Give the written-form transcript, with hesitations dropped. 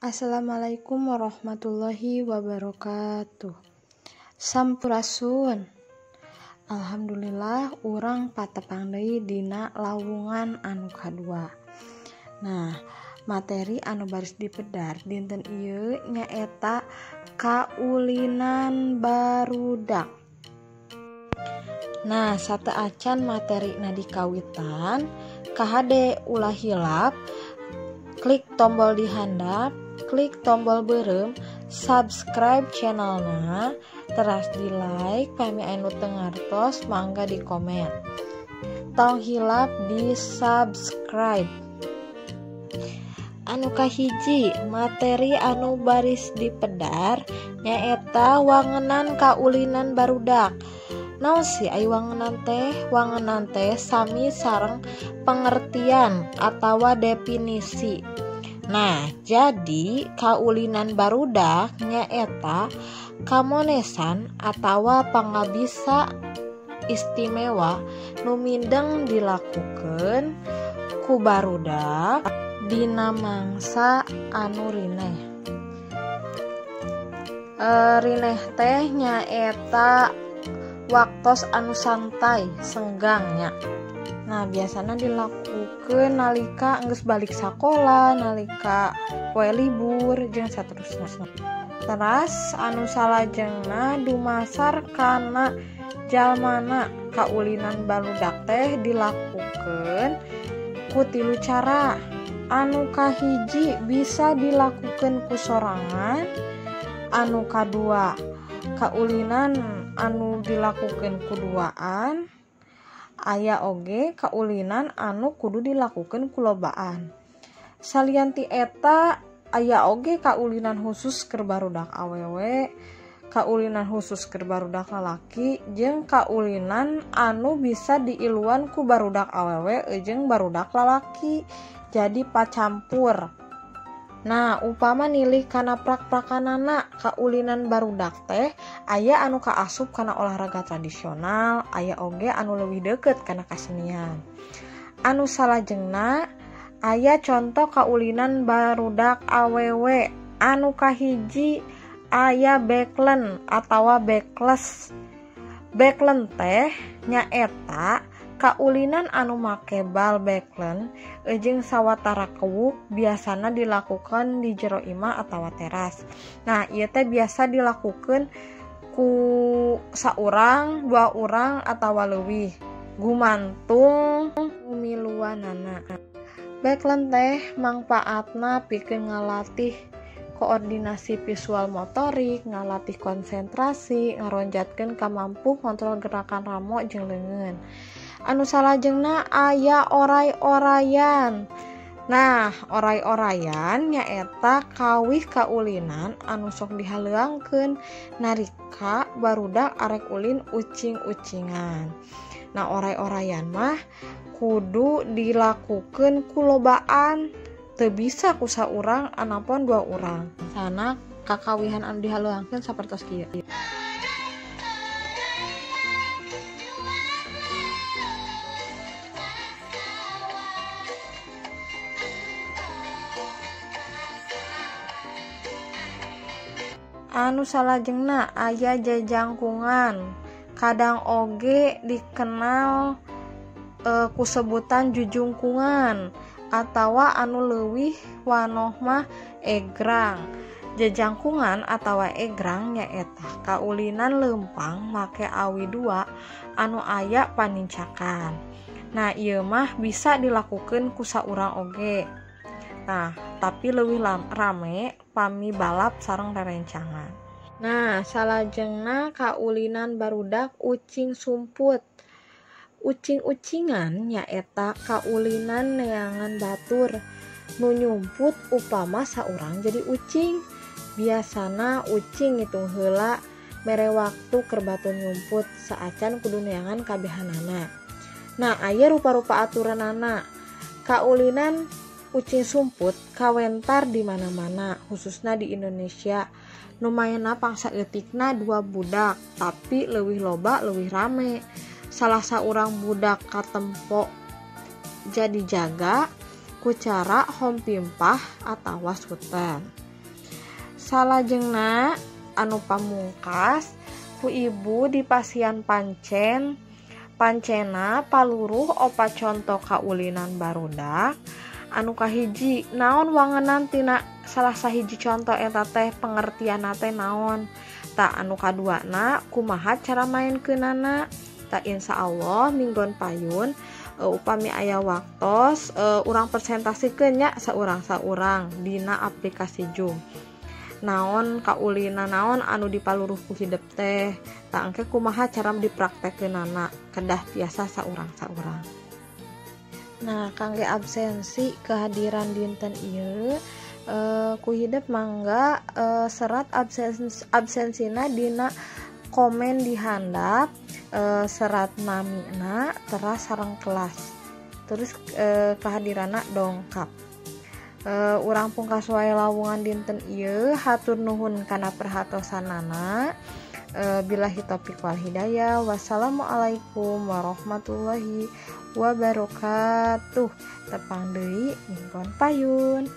Assalamualaikum warahmatullahi wabarakatuh. Sampurasun. Alhamdulillah urang patepang deui dina lawungan anu kadua. Nah, materi anu baris dipedar dinten ieu nyaeta kaulinan barudak. Nah, sateuacan materina dikawitan, kahade ulah hilap, klik tombol di handap, klik tombol beureum, subscribe channelna, teras di like, pami anu teu ngartos mangga di komen. Tong hilap di subscribe. Anu kahiji, materi anu baris dipedar nyaeta wangenan kaulinan barudak. Naon sih aya wangenan teh? Wangenan teh sami sareng pengertian atawa definisi. Nah, jadi kaulinan barudak nyaeta kamonesan atawa pangabisa istimewa nu mindeng dilakukeun ku barudak dina mangsa anu rineh. Rineh teh nyaeta waktos anu santai senggangnya. Nah, biasanya dilakukeun nalika geus balik sakola, nalika poe libur jeung saterusna. Teras anu salajengna dumasar kana jalmana kaulinan barudak teh dilakukeun ku tilu cara. Anu kahiji bisa dilakukeun ku sorangan, anu kadua kaulinan anu dilakukeun kuduaan, aya oge kaulinan anu kudu dilakukeun kulobaan. Salianti eta aya oge kaulinan khusus keur barudak awewe, kaulinan khusus keur barudak lalaki, jeung kaulinan anu bisa diiluan ku barudak awewe jeung barudak lalaki. Jadi pacampur. Nah, upama nilih kana prak-prakanana kaulinan barudak teh aya anu kaasup kana olahraga tradisional, aya oge anu leuwih deukeut kana kasenian. Anu salajengna aya contoh kaulinan barudak awewe. Anu kahiji aya backlen atawa backless. Backlen teh nyaeta kaulinan anu make bal backlen jeung sawatara kewuk biasana dilakukan di jero imah atawa teras. Nah, ieu teh biasa dilakukeun ku saurang, dua urang atawa leuwih gumantung miluanana. Backlen teh mangpaatna pikeun ngalatih koordinasi visual motorik, ngalatih konsentrasi, ngaronjatkeun kamampu kontrol gerakan ramo jeung leungeun. Anu salajengna aya oray-orayan. Nah, oray-orayan nyaeta kawih kaulinan anu sok dihaleuangkeun narika barudak arek ulin ucing-ucingan. Nah, oray-orayan mah kudu dilakukeun kulobaan, teu bisa ku saurang anapun dua urang. Sana kakawihan anu dihaleuangkeun sapertos kieu. Anu salajengna aya jajangkungan, kadang oge dikenal ku sebutan jujungkungan atawa anu leuwih wanoh mah egrang. Jajangkungan atawa egrang nyaeta kaulinan leumpang make awi dua anu aya panincakan. Nah, ieu mah bisa dilakukeun ku saurang oge. Nah, tapi leuwih rame pami balap sareng rerencangan. Nah, salajengna kaulinan barudak ucing sumput. Ucing-ucingan nyaeta kaulinan neangan batur nu nyumput upama saurang jadi ucing. Biasana ucing ngitung heula mere waktu keur batur nyumput saacan kudu neangan kabehanana. Nah, aya rupa-rupa aturanana. Kaulinan ucing sumput kawentar di mana-mana, khususna di Indonesia. Nu maena pangsa eutikna dua budak, tapi leuwih loba leuwih rame. Salah saurang budak katempo jadi jaga ku cara hompimpah atawa sutan. Salajengna anu pamungkas ku ibu di pasian pancena paluruh opat contoh kaulinan barudak anu kahiji naon wangenan tina salah sahiji contoh eta teh pengertian teh naon tak anu kaduana kumaha cara maenkeunana tak insyaallah minggon payun upami aya waktos urang presentasikeun nya saurang-saurang dina aplikasi Zoom naon kaulina naon anu dipaluruh ku hideep teh tak engke kumaha cara dipraktekeunana kedah biasa saurang-saurang. Nah kangge absensi kehadiran dinten ieu ku hideep mangga serat absensina dina komen di handap serat namina teras sareng kelas terus kehadiranna dongkap. Urang pungkas wae lawungan dinten ieu hatur nuhun kana perhatosanana. Billahi taufiq wal hidayah. Wassalamualaikum warahmatullahi wabarakatuh. Tepang deui minggon payun.